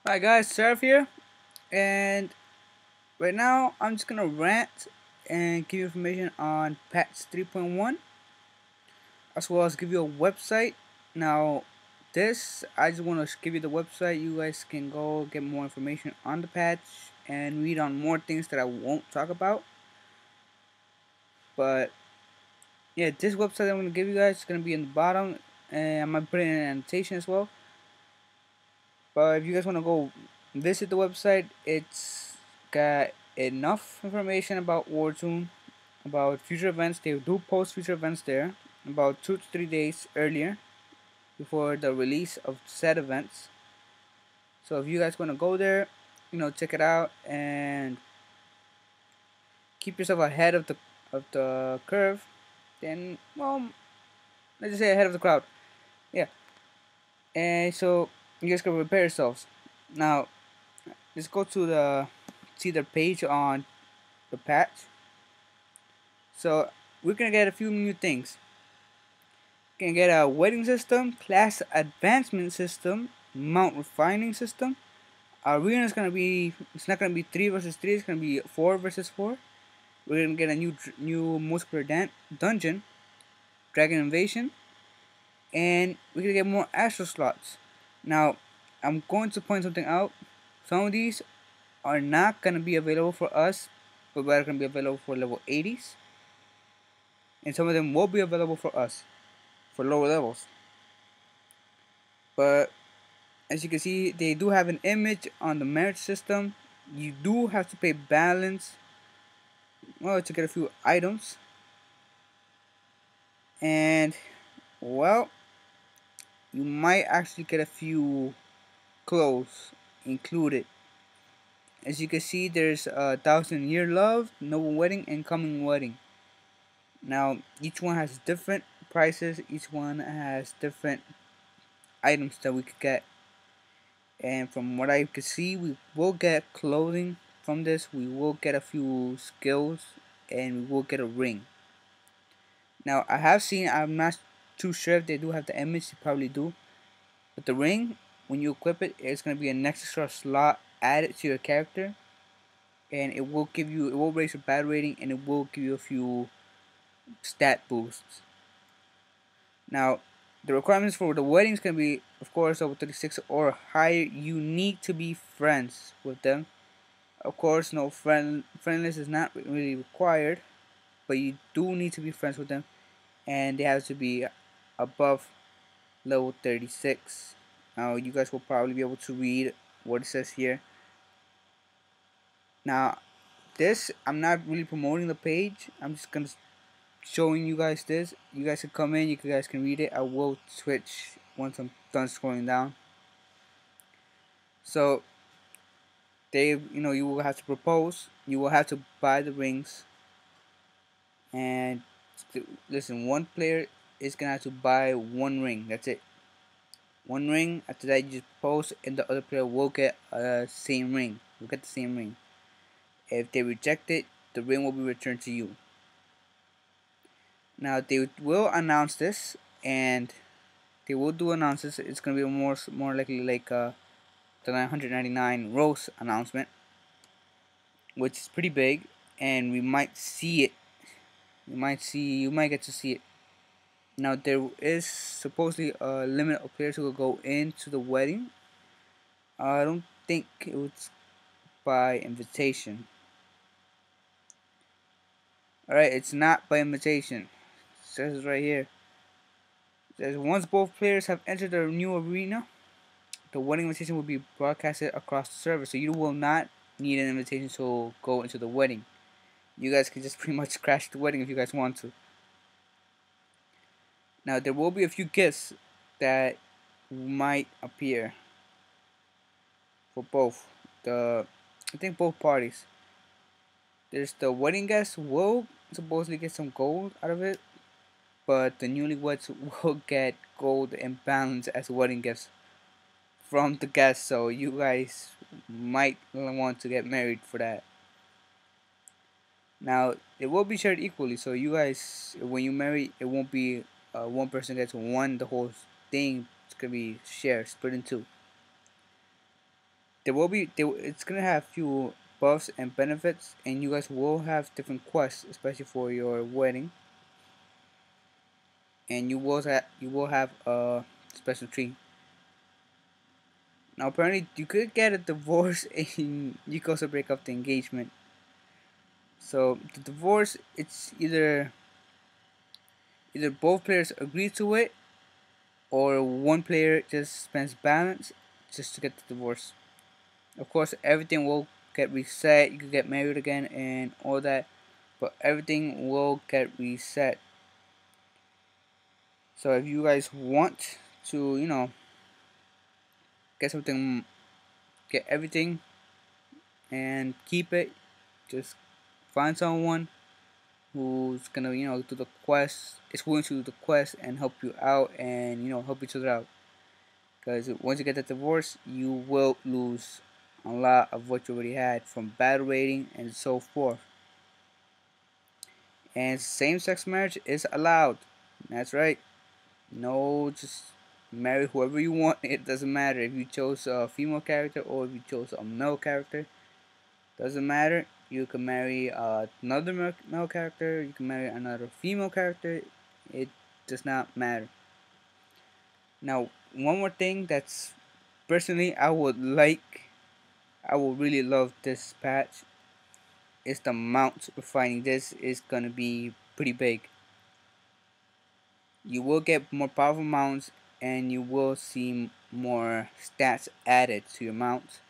Hi guys, Seraph here, and right now I'm just gonna rant and give you information on patch 3.1, as well as give you a website. Now, this I just want to give you the website. You guys can go get more information on the patch and read on more things that I won't talk about. But yeah, this website I'm gonna give you guys is gonna be in the bottom, and I might put it in an annotation as well. But if you guys want to go visit the website, it's got enough information about Wartune, about future events. They do post future events there about 2 to 3 days earlier before the release of said events. So if you guys want to go there, check it out and keep yourself ahead of the curve. Then, well, let's just say ahead of the crowd. Yeah, and so you guys can prepare yourselves. Now, let's go to the see their page on the patch. So we're gonna get a few new things. We're gonna get a wedding system, class advancement system, mount refining system. Our arena is gonna be, it's not gonna be 3 versus 3. It's gonna be 4 versus 4. We're gonna get a new muscular dungeon, dragon invasion, and we're gonna get more astro slots. Now, I'm going to point something out. Some of these are not gonna be available for us, but they're gonna be available for level 80s, and some of them will be available for us for lower levels. But as you can see, they do have an image on the merit system. You do have to pay balance, well, to get a few items. And, well, you might actually get a few clothes included. As you can see, there's a 1,000-year love, noble wedding, and coming wedding. Now, each one has different prices. Each one has different items that we could get. And from what I could see, we will get clothing from this. We will get a few skills, and we will get a ring. Now, I have seen, I'm not too sure if they do have the image. They probably do. But the ring, when you equip it, it's going to be an extra slot added to your character. And it will raise your battle rating, and it will give you a few stat boosts. Now, the requirements for the wedding is going to be, of course, over 36 or higher. You need to be friends with them. Of course, no friendliness is not really required, but you do need to be friends with them, and they have to be above level 36. Now, you guys will probably be able to read what it says here. Now, this, I'm not really promoting the page. I'm just gonna showing you guys this. You guys can come in. You guys can read it. I will switch once I'm done scrolling down. So you will have to propose. You will have to buy the rings. And listen, one player is gonna have to buy one ring. That's it. One ring. After that, you just propose, and the other player will get a same ring. Will get the same ring. If they reject it, the ring will be returned to you. Now they will announce this, and they will do announce this. It's gonna be more likely like the 999 Rose announcement, which is pretty big, and we might see it. You might get to see it. Now there is supposedly a limit of players who will go into the wedding. I don't think it was by invitation. Alright, it's not by invitation. It says right here. It says once both players have entered the new arena, the wedding invitation will be broadcasted across the server. So you will not need an invitation to go into the wedding. You guys can just pretty much crash the wedding if you guys want to. Now there will be a few gifts that might appear for both I think both parties. There's the wedding guests will supposedly get some gold out of it, but the newlyweds will get gold and balance as wedding gifts from the guests. So you guys might want to get married for that. Now it will be shared equally. So you guys, when you marry, it won't be one person gets one. The whole thing is gonna be shared, split in two. it's gonna have few buffs and benefits, and you guys will have different quests, especially for your wedding, and you will have a special tree. Now, apparently, you could get a divorce, and you could also break up the engagement. So the divorce, it's either both players agree to it, or one player just spends balance just to get the divorce. Of course, everything will get reset. You can get married again and all that, but everything will get reset. So if you guys want to, get something, get everything and keep it, just find someone who's gonna, do the quest, is willing to do the quest and help you out and, help each other out. Because once you get the divorce, you will lose a lot of what you already had from battle rating and so forth. And same-sex marriage is allowed. That's right. No, just marry whoever you want. It doesn't matter if you chose a female character or if you chose a male character. Doesn't matter. You can marry another male character. You can marry another female character. It does not matter. Now, one more thing that's personally I would really love this patch is the mount refining. This is gonna be pretty big. You will get more powerful mounts and you will see more stats added to your mount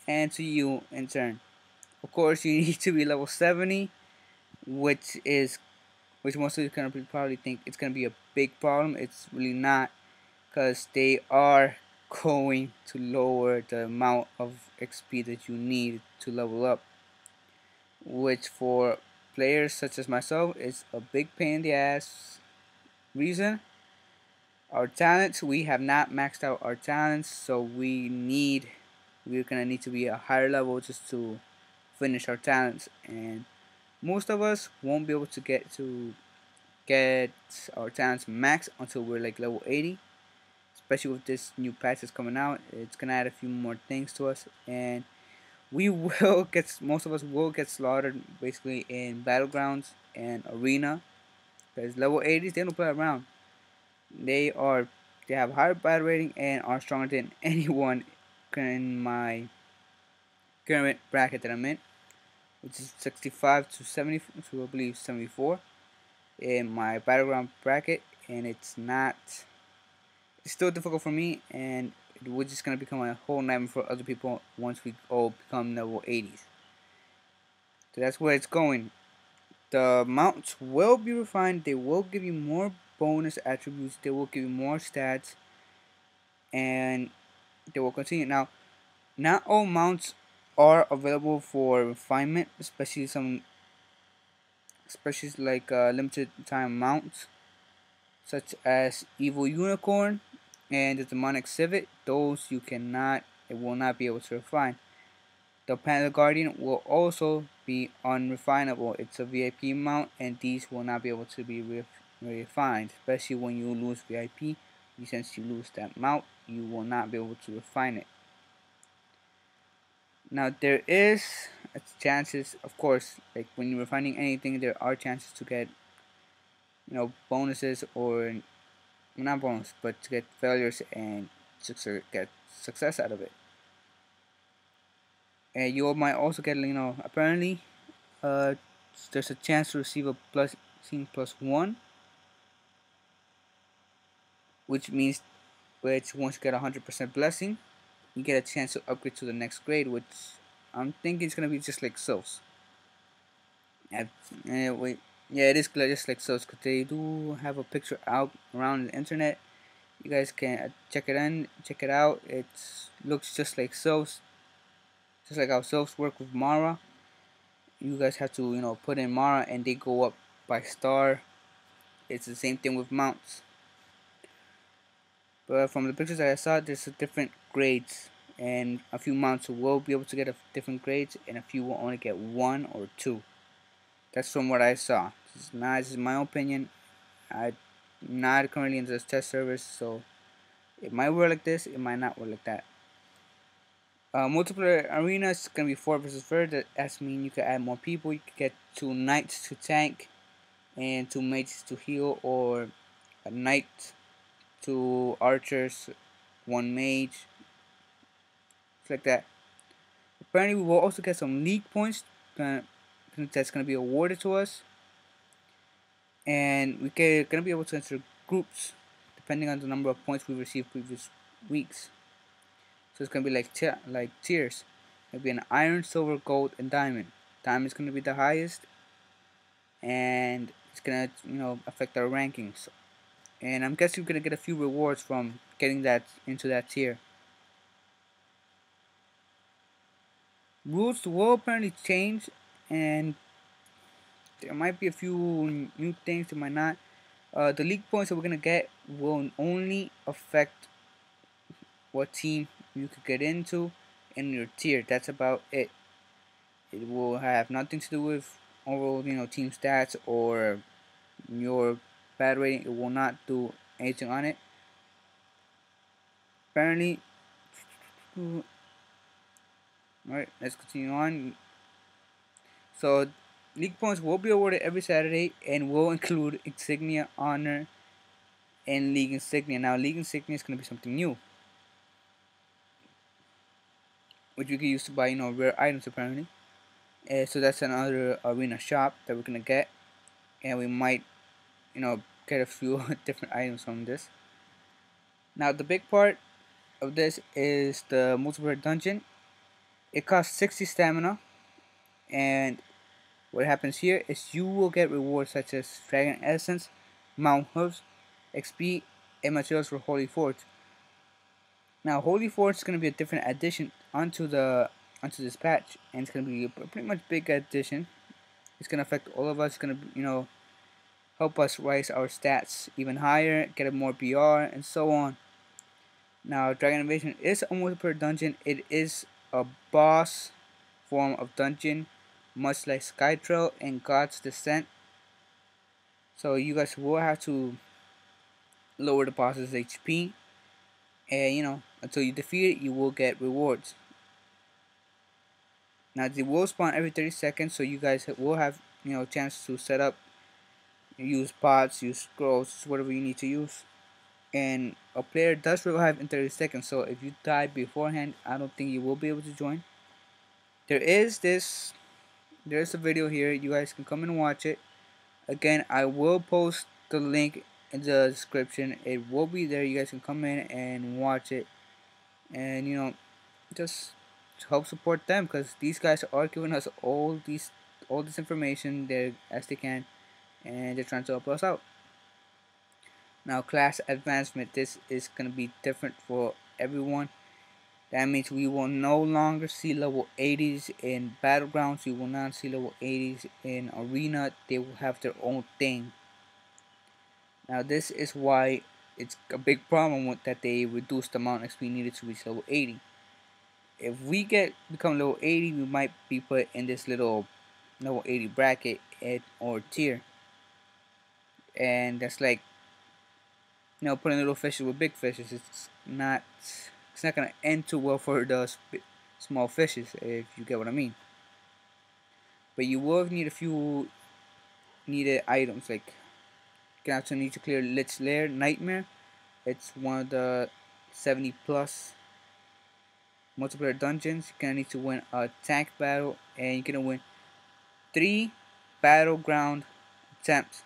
and to you in turn. Of course, you need to be level 70, which is which most of you gonna probably think it's gonna be a big problem. It's really not, because they are going to lower the amount of XP that you need to level up, which for players such as myself is a big pain in the ass. Reason: our talents, we have not maxed out our talents, so we're gonna need to be a higher level just to finish our talents, and most of us won't be able to get our talents maxed until we're like level 80. Especially with this new patch that's coming out, it's gonna add a few more things to us, and we will get most of us will get slaughtered basically in battlegrounds and arena, because level 80s, they don't play around. They are they have higher battle rating and are stronger than anyone in my current bracket that I'm in, which is 65 to 70 to I believe 74 in my battleground bracket, and it's still difficult for me, and we're just gonna become a whole nightmare for other people once we all become level 80s. So that's where it's going. The mounts will be refined. They will give you more bonus attributes. They will give you more stats, and they will continue. Now, not all mounts are available for refinement, especially like limited time mounts, such as Evil Unicorn and the Demonic Civet. Those you cannot, it will not be able to refine. The Panda Guardian will also be unrefinable. It's a VIP mount, and these will not be able to be refined, especially when you lose VIP. Since you lose that mount, you will not be able to refine it. Now, there is chances, of course, like when you're refining anything, there are chances to get, bonuses, or not bonus, but to get failures and get success out of it. And you might also get, apparently, uh, there's a chance to receive a blessing +1, which means, once you get 100% blessing, you get a chance to upgrade to the next grade, which I'm thinking is gonna be just like Souls. Wait, yeah, it is just like Souls, because they do have a picture out around the internet. You guys can check it out. It looks just like Souls, just like how Souls work with Mara. You guys have to, put in Mara, and they go up by star. It's the same thing with mounts. But from the pictures that I saw, there's different grades, and a few mounts will be able to get different grades, and a few will only get 1 or 2. That's from what I saw. This is my opinion. I'm not currently in this test service, so it might work like this, it might not work like that. Multiplayer arena is gonna be 4 versus 4. That's mean you can add more people. You can get 2 knights to tank and 2 mages to heal, or a knight, 2 archers, 1 mage, it's like that. Apparently, we will also get some league points uh, that's gonna be awarded to us, and gonna be able to enter groups depending on the number of points we received previous weeks. So it's gonna be like tiers. It'll be an iron, silver, gold, and diamond. Diamond's gonna be the highest, and it's gonna affect our rankings. And I'm guessing you're gonna get a few rewards from getting that into that tier. Rules will apparently change, and there might be a few new things. There might not. The league points that we're gonna get will only affect what team you could get into in your tier. That's about it. It will have nothing to do with overall, team stats or your bad rating. It will not do anything on it. Apparently, alright, let's continue on. So, league points will be awarded every Saturday and will include insignia, honor, and league insignia. Now, league insignia is going to be something new, which you can use to buy, rare items apparently. So that's another arena shop that we're gonna get, and we might, get a few different items from this. Now, the big part of this is the multiplayer dungeon. It costs 60 stamina, and what happens here is you will get rewards such as dragon essence, mount hooves, XP, and materials for holy forge. Now, holy forge is gonna be a different addition onto this patch, and it's gonna be a pretty much big addition. It's gonna affect all of us. It's gonna help us raise our stats even higher, get a more BR, and so on. Now, Dragon Invasion is a multiplayer dungeon. It is a boss form of dungeon, much like Skytrail and God's Descent. So you guys will have to lower the boss's HP, and until you defeat it, you will get rewards. Now they will spawn every 30 seconds, so you guys will have a chance to set up, use pots, use scrolls, whatever you need to use. And a player does revive in 30 seconds, so if you die beforehand, I don't think you will be able to join. There is a video here, you guys can come and watch it. Again, I will post the link in the description. It will be there. You guys can come in and watch it, and just help support them, because these guys are giving us all this information there as they can, and they're trying to help us out. Now, class advancement, this is going to be different for everyone. That means we will no longer see level 80s in battlegrounds. We will not see level 80s in arena. They will have their own thing. Now, this is why it's a big problem with that they reduced the amount of XP needed to reach level 80. If we become level 80, we might be put in this little level 80 bracket or tier, and that's like putting little fishes with big fishes. It's not gonna end too well for the small fishes, if you get what I mean. But you will need a few needed items, like you can also need to clear Lich's Lair Nightmare. It's one of the 70 plus multiplayer dungeons. You're gonna need to win a tank battle, and you're gonna win 3 battleground attempts.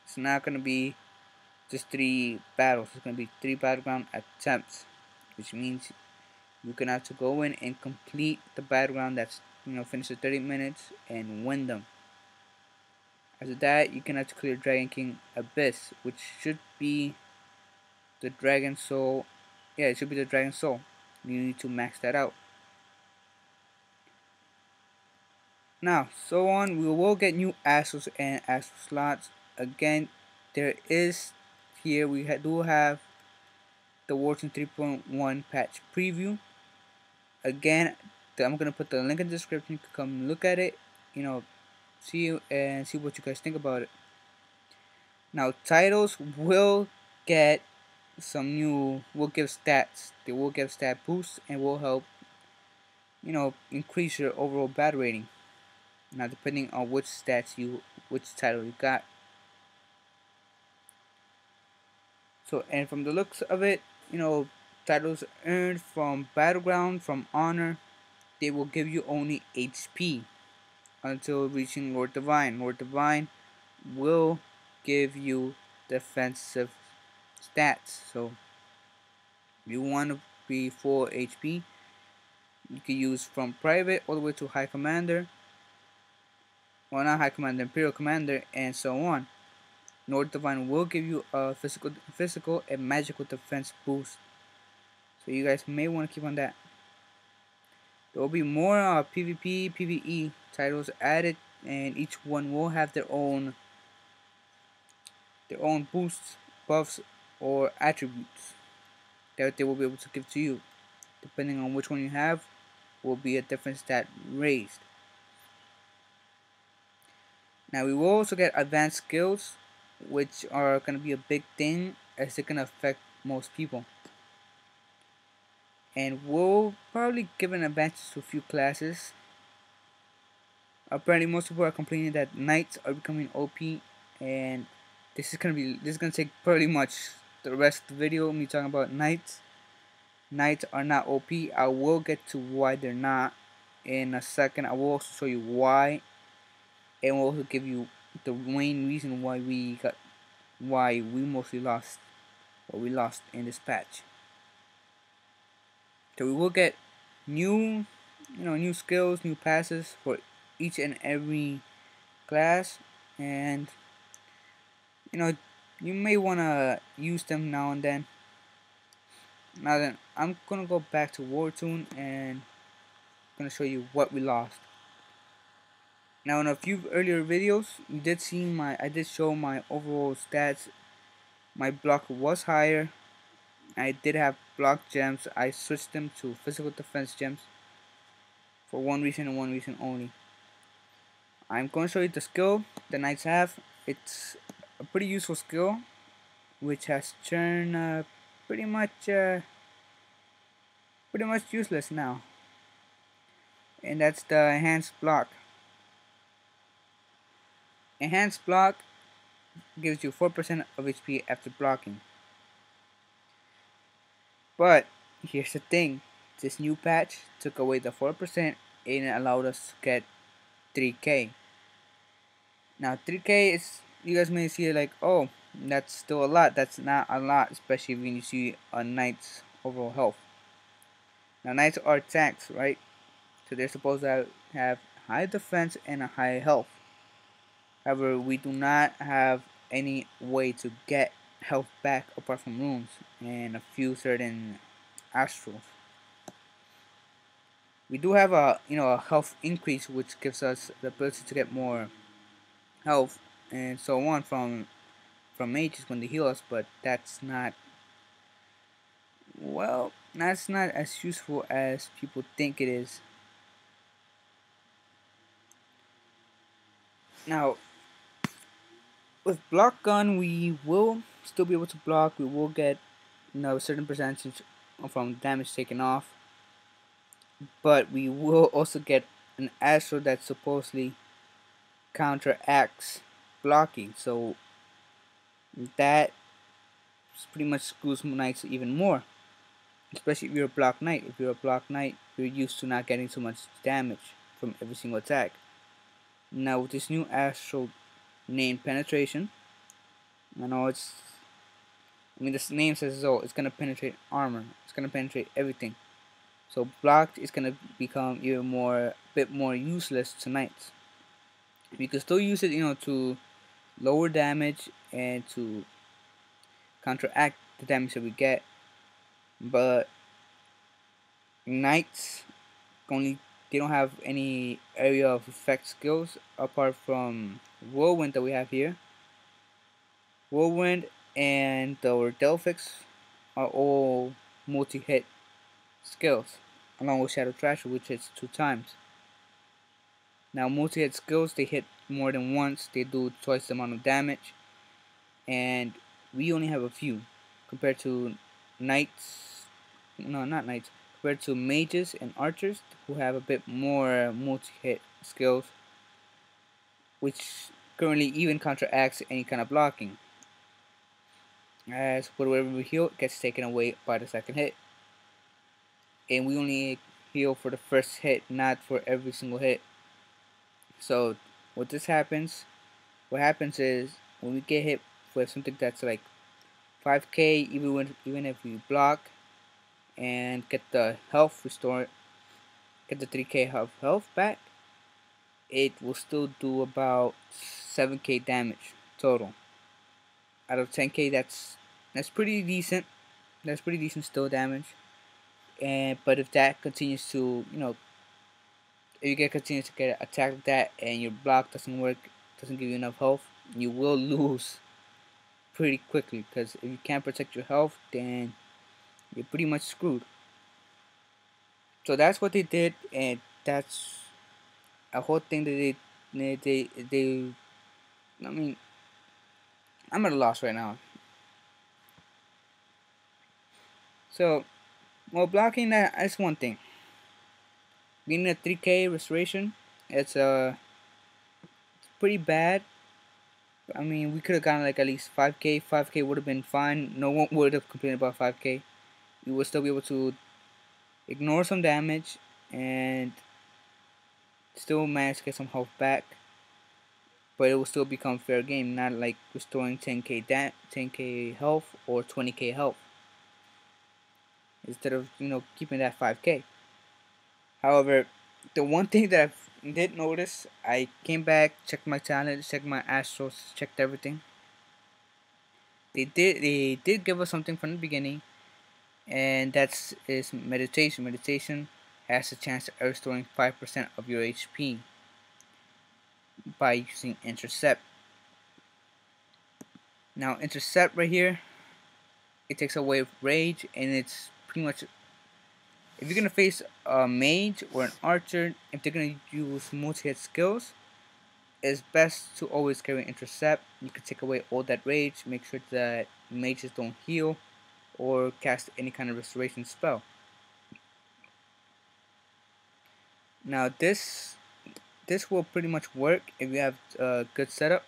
It's not gonna be just 3 battles. It's gonna be 3 battleground attempts, which means you can have to go in and complete the battleground that's finish the 30 minutes and win them. After that, you can have to clear Dragon King Abyss, which should be the Dragon Soul. Yeah, it should be the Dragon Soul. You need to max that out. Now, so on, we will get new Astros and Astro slots. Again, there is here do have the Wartune 3.1 patch preview. Again, I'm gonna put the link in the description. You can come look at it, see what you guys think about it. Now, titles will get will give stats. They will give stat boosts and will help increase your overall battle rating. Now, depending on which title you got. So, and from the looks of it, titles earned from Battleground, from Honor, they will give you only HP until reaching Lord Divine. Lord Divine will give you defensive stats. So, if you want to be full HP, you can use from Private all the way to High Commander. Well, not High Commander, Imperial Commander, and so on. Lord Divine will give you a physical and magical defense boost. So you guys may want to keep on that. There will be more PvP, PvE titles added, and each one will have their own boosts, buffs, or attributes that they will be able to give to you. Depending on which one you have, will be a different stat raised. Now we will also get advanced skills, which are going to be a big thing as they're going to affect most people. And we'll probably give an advantage to a few classes. Apparently most people are complaining that knights are becoming OP, and this is gonna take pretty much the rest of the video, me talking about knights. Knights are not OP. I will get to why they're not in a second. I will also show you why, and will also give you the main reason why we mostly lost what we lost in this patch. So we will get new skills, new passes for each and every class, and you may want to use them now and then. Now then, I'm gonna go back to Wartune and gonna show you what we lost. Now in a few earlier videos, I did show my overall stats. My block was higher. I did have block gems. I switched them to physical defense gems for one reason and one reason only. I'm going to show you the skill the knights have. It's a pretty useful skill, which has turned pretty much useless now, and that's the enhanced block. Enhanced block gives you 4% of HP after blocking. But here's the thing, this new patch took away the 4% and it allowed us to get 3k. Now 3k is, you guys may see it like, oh, that's still a lot. That's not a lot, especially when you see a knight's overall health. Now knights are tanks, right? So they're supposed to have high defense and a high health. However, we do not have any way to get health back apart from runes and a few certain astrals. We do have a health increase, which gives us the ability to get more health and so on from mages when they heal us, but that's not as useful as people think it is. Now with block gun, we will still be able to block. We will get a certain percentage from damage taken off, but we will also get an astral that supposedly counteracts blocking, so that pretty much screws knights even more, especially if you're a block knight. If you're a block knight, you're used to not getting so much damage from every single attack. Now with this new astral named penetration, this name says so. It's gonna penetrate armor. It's gonna penetrate everything. So blocked is gonna become even bit more useless to knights. You can still use it, to lower damage and to counteract the damage that we get. But knights they don't have any area of effect skills apart from whirlwind that we have here. Whirlwind and our Delphix are all multi-hit skills, along with Shadow Thrasher, which hits 2 times. Now multi-hit skills, they hit more than once, they do twice the amount of damage, and we only have a few compared to knights. No, not knights. compared to mages and archers who have a bit more multi-hit skills, which currently even counteracts any kind of blocking, as whatever we heal gets taken away by the second hit, and we only heal for the first hit, not for every single hit. So what happens is when we get hit with something that's like 5k, even if we block and get the health restored, get the 3k health back, it will still do about 7k damage total. Out of 10k, that's pretty decent. That's pretty decent still damage. And but if that continues to, if you get continues to get attacked like that and your block doesn't work, doesn't give you enough health, you will lose pretty quickly. Because if you can't protect your health, then you're pretty much screwed. So that's what they did, and that's a whole thing that they. I mean, I'm at a loss right now. So, well, blocking that is one thing. Being a 3k restoration, it's pretty bad. I mean, we could have gotten like at least 5k. 5k would have been fine. No one would have complained about 5k. You would still be able to ignore some damage and still manage to get some health back. But it will still become fair game, not like restoring 10k health or 20k health instead of keeping that 5k. However, the one thing that I did notice, I came back, checked my talent, checked my astros, checked everything. They did give us something from the beginning, and that's is meditation. Meditation has a chance of restoring 5% of your HP by using intercept. Now intercept right here, it takes away rage, and it's pretty much if you're gonna face a mage or an archer, if they're gonna use multi-hit skills, it's best to always carry intercept. You can take away all that rage, make sure that mages don't heal or cast any kind of restoration spell. Now this will pretty much work if you have a good setup.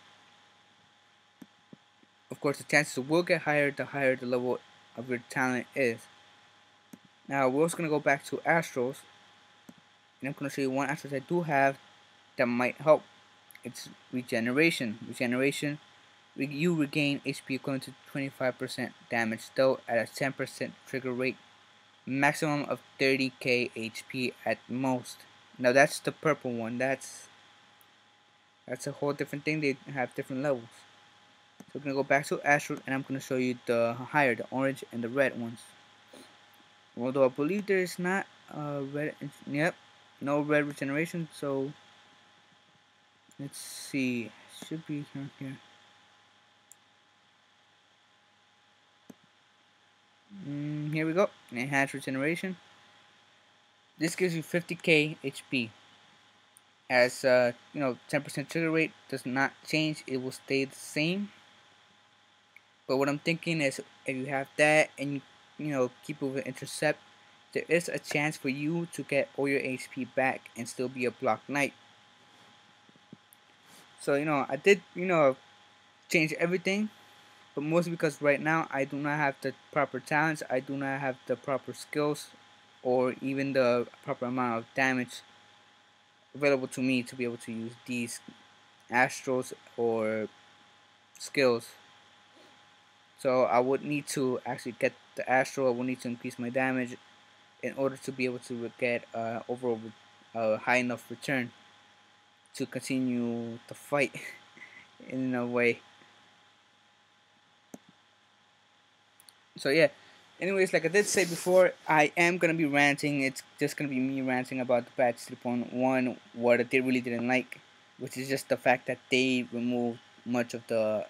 Of course, the chances will get higher the higher the level of your talent is. Now we're also gonna go back to Astros, and I'm gonna show you one Astros I do have that might help. It's regeneration. Regeneration, you regain HP equivalent to 25% damage, though at a 10% trigger rate, maximum of 30k HP at most. Now that's the purple one. That's a whole different thing. They have different levels. So we're gonna go back to Astro, and I'm gonna show you the higher, the orange and the red ones. Although I believe there is not red. Yep, no red regeneration. So let's see. Should be here. Here we go. Enhanced regeneration. This gives you 50k HP. As 10% trigger rate does not change. It will stay the same. But what I'm thinking is, if you have that and you keep it with intercept, there is a chance for you to get all your HP back and still be a block knight. So I did change everything, but mostly because right now I do not have the proper talents, I do not have the proper skills, or even the proper amount of damage available to me to be able to use these astros or skills. So I would need to actually get the astro. I would need to increase my damage in order to be able to get overall high enough return to continue the fight in a way. So yeah, anyways, like I did say before, I am gonna be ranting. It's just gonna be me ranting about the patch 3.1, what I really didn't like, which is just the fact that they removed much of the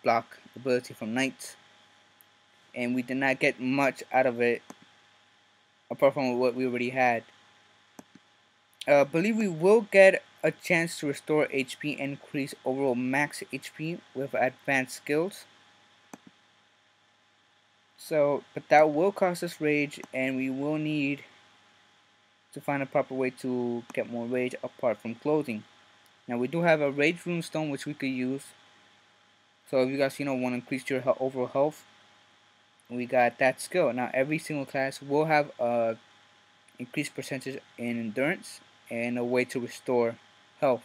block ability from knights, and we did not get much out of it apart from what we already had. I believe we will get a chance to restore HP and increase overall max HP with advanced skills. So, but that will cost us rage, and we will need to find a proper way to get more rage apart from clothing. Now we do have a rage runestone which we could use. So if you guys want to increase your overall health, we got that skill. Now every single class will have a increased percentage in endurance and a way to restore health.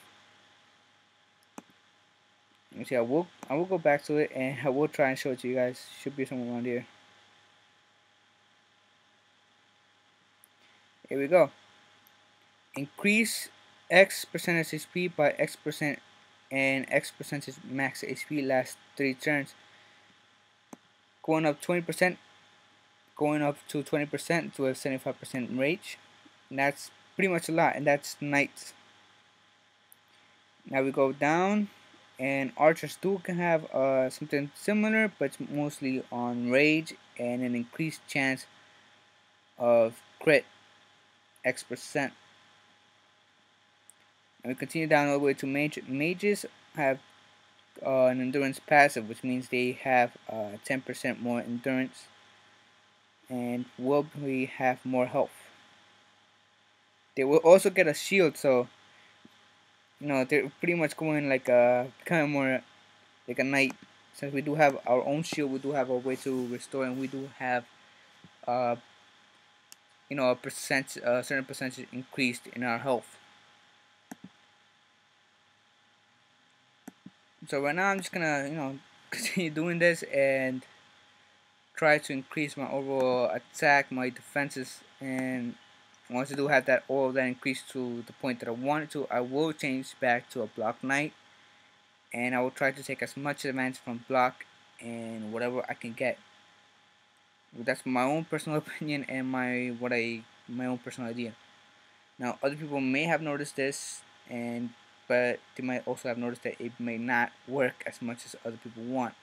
Let me see. I will go back to it and I will try and show it to you guys. Should be somewhere around here. Here we go. Increase X percentage HP by X percent and X percentage max HP last 3 turns. Going up 20%, going up to 20% to a 75% rage. And that's pretty much a lot, and that's knights. Now we go down, and archers too can have something similar, but it's mostly on rage and an increased chance of crit X percent. And we continue down all the way to mages have an endurance passive, which means they have 10% more endurance and will have more health. They will also get a shield, so they're pretty much going like a kind of more like a knight. Since we do have our own shield, we do have a way to restore, and we do have uh a certain percentage increased in our health. So right now I'm just gonna continue doing this and try to increase my overall attack, my defenses, and once I do have that all of that increased to the point that I want it to, I will change back to a block knight, and I will try to take as much advantage from block and whatever I can get. That's my own personal opinion and my own personal idea. Now other people may have noticed this, but they might also have noticed that it may not work as much as other people want.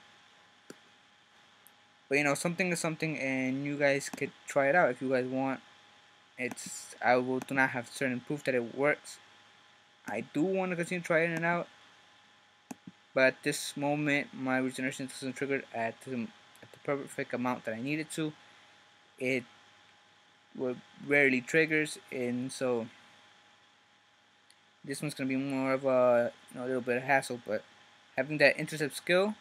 But something is something, and you guys could try it out if you guys want. I will do not have certain proof that it works. I do want to continue trying it out, but at this moment my regeneration doesn't trigger at the perfect amount that I need it to. It rarely triggers, and so this one's gonna be more of a little bit of hassle. But having that intercept skill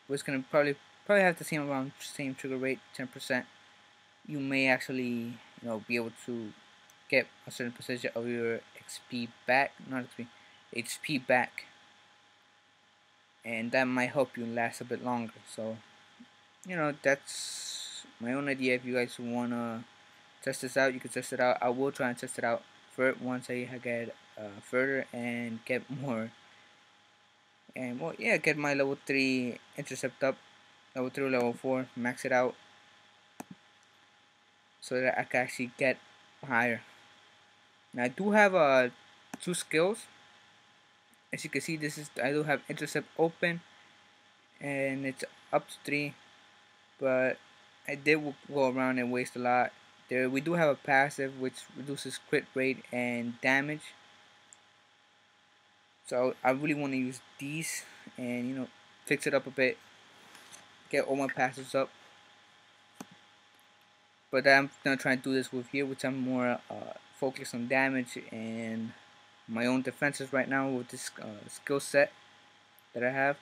was gonna probably have the same trigger rate, 10%. You may actually be able to get a certain percentage of your XP back, not XP, HP back, and that might help you last a bit longer. So that's my own idea. If you guys wanna test this out, you can test it out. I will try and test it out first once I get further and get more, and get my level 3 intercept up, level 3 or level 4, max it out so that I can actually get higher. Now I do have 2 skills. As you can see, I do have intercept open, and it's up to 3, but I did go around and waste a lot. There we do have a passive which reduces crit rate and damage. So I really want to use these and fix it up a bit, get all my passives up. But I'm gonna try and do this with here, which I'm more focused on damage and my own defenses right now with this skill set that I have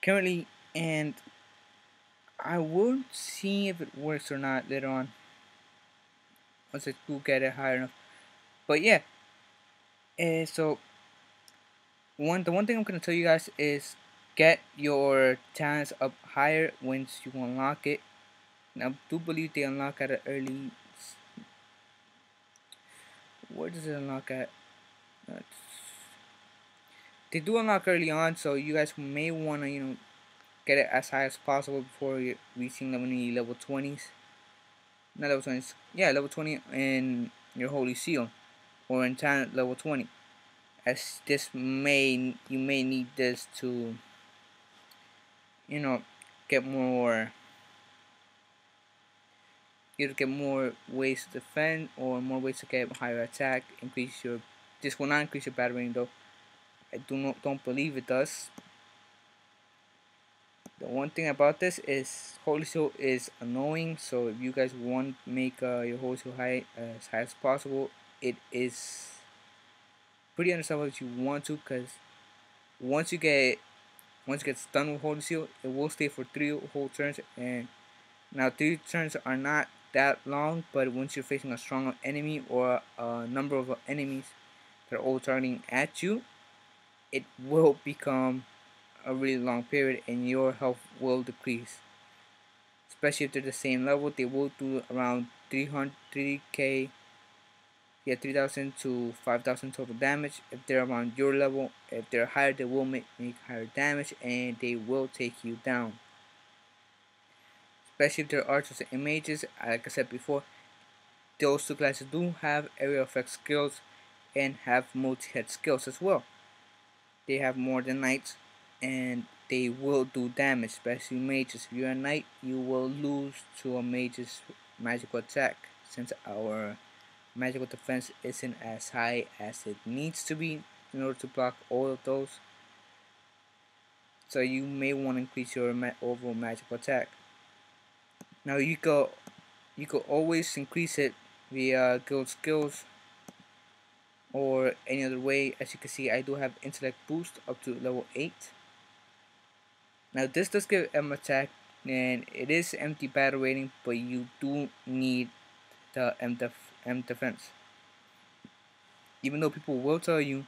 currently, and I will see if it works or not later on once I do get it higher enough. But yeah, so the one thing I'm gonna tell you guys is get your talents up higher once you unlock it. Now I do believe they unlock at an early. Where does it unlock at? They do unlock early on, so you guys may wanna get it as high as possible before reaching level 20s. Not level 20s. Yeah, level 20 in your holy seal, or in talent level 20. As you may need this to get more, either get more ways to defend or more ways to get higher attack. This will not increase your battering though. I don't believe it does. The one thing about this is holy seal is annoying, so if you guys want to make your holy seal high as possible, it is pretty understandable if you want to, because once you get once you get stunned with holy seal, it will stay for 3 whole turns. And now 3 turns are not that long, but once you're facing a strong enemy or a number of enemies that are all targeting at you, it will become a really long period and your health will decrease. Especially if they're the same level, they will do around 3k, yeah, 3,000 to 5,000 total damage. If they're around your level, if they're higher, they will make higher damage and they will take you down. Especially if they're archers and mages, like I said before, those two classes do have area effect skills and have multi-hit skills as well. They have more than knights and they will do damage, especially mages. If you're a knight, you will lose to a mage's magical attack, since our magical defense isn't as high as it needs to be in order to block all of those. So you may want to increase your overall magical attack. Now you could always increase it via guild skills or any other way. As you can see, I do have intellect boost up to level 8. Now this does give M attack and it is empty battle rating, but you do need the M defense. Even though people will tell you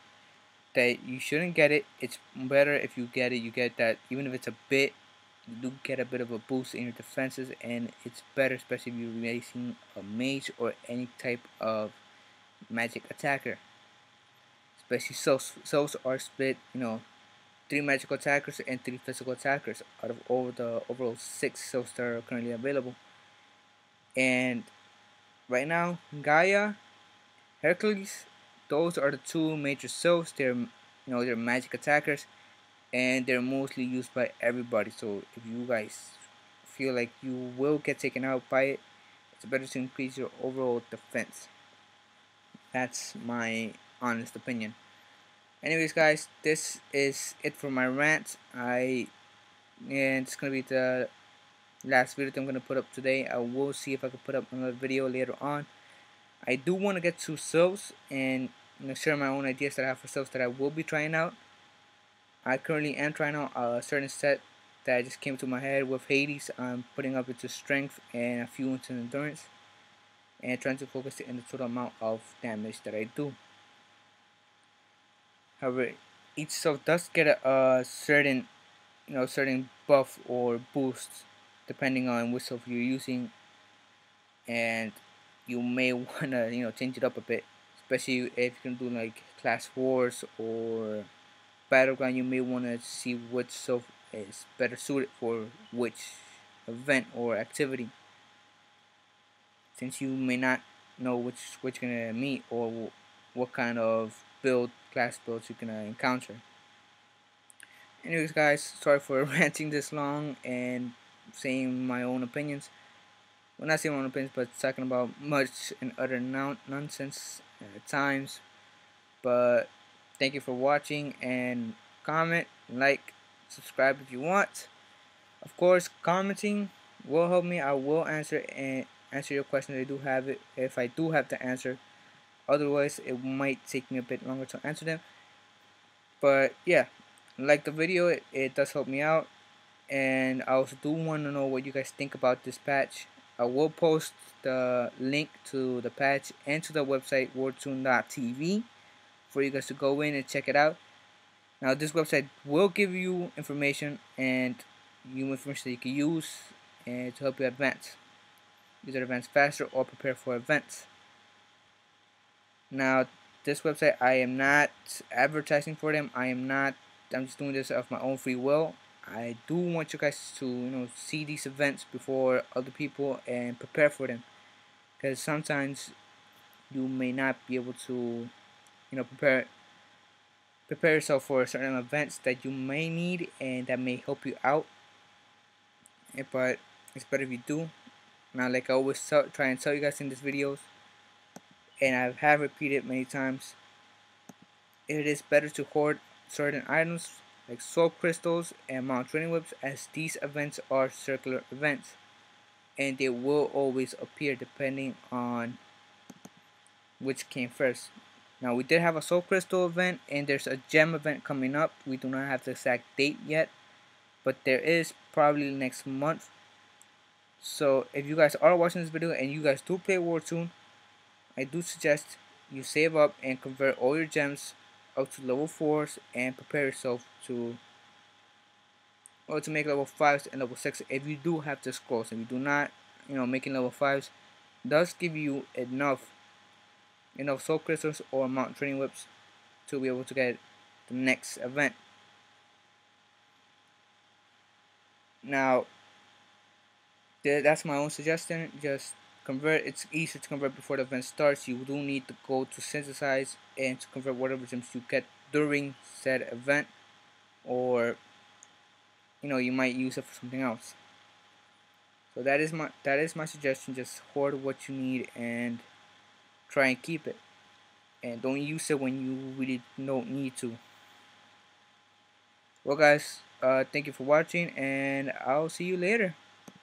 that you shouldn't get it, it's better if you get it. You get that, even if it's a bit, you do get a bit of a boost in your defenses, and it's better especially if you're racing a mage or any type of magic attacker. Especially souls are split, 3 magical attackers and 3 physical attackers out of all the overall 6 souls that are currently available. And right now, Gaia, Hercules, those are the 2 major souls. They're magic attackers, and they're mostly used by everybody. So if you guys feel like you will get taken out by it, it's better to increase your overall defense. That's my honest opinion. Anyways, guys, this is it for my rant. And it's gonna be the last video that I'm gonna put up today. I will see if I can put up another video later on. I do want to get 2 subs and share my own ideas that I have for subs that I will be trying out. I currently am trying out a certain set that just came to my head with Hades. I'm putting up into strength and a few into endurance, and trying to focus in the total amount of damage that I do. However, each sub does get a certain buff or boost depending on which sub you're using, and you may wanna change it up a bit, especially if you can do like class wars or battleground. You may wanna see which sub is better suited for which event or activity, since you may not know which you're gonna meet or what kind of class builds you're gonna encounter. Anyways, guys, sorry for ranting this long and saying my own opinions. Well, not saying my own opinions, but talking about much and utter nonsense at times. But thank you for watching, and comment, like, subscribe if you want. Of course, commenting will help me. I will answer your questions. I do have it if I do have the answer. Otherwise, it might take me a bit longer to answer them. But yeah, like the video, it does help me out. And I also do want to know what you guys think about this patch. I will post the link to the patch and to the website wartune.tv for you guys to go in and check it out. Now this website will give you information and information that you can use and to help you advance. Either advance faster or prepare for events. Now this website, I am not advertising for them. I'm just doing this of my own free will. I do want you guys to see these events before other people and prepare for them, because sometimes you may not be able to prepare yourself for certain events that you may need and that may help you out. But it's better if you do. Now, like I always try and tell you guys in these videos, and I have repeated many times, it is better to hoard certain items like soul crystals and Mount Training Whips, as these events are circular events and they will always appear depending on which came first. Now we did have a soul crystal event and there's a gem event coming up. We do not have the exact date yet, but there is probably next month. So if you guys are watching this video and you guys do play Wartune, I do suggest you save up and convert all your gems up to level 4s and prepare yourself to make level 5s and level 6 if you do have the scrolls. If you do not, making level 5s does give you enough soul crystals or mount training whips to be able to get the next event. Now that's my own suggestion. Just convert. It's easier to convert before the event starts. You do need to go to synthesize and to convert whatever gems you get during said event, or you might use it for something else. So that is my suggestion. Just hoard what you need and try and keep it, and don't use it when you really don't need to. Well, guys, thank you for watching, and I'll see you later.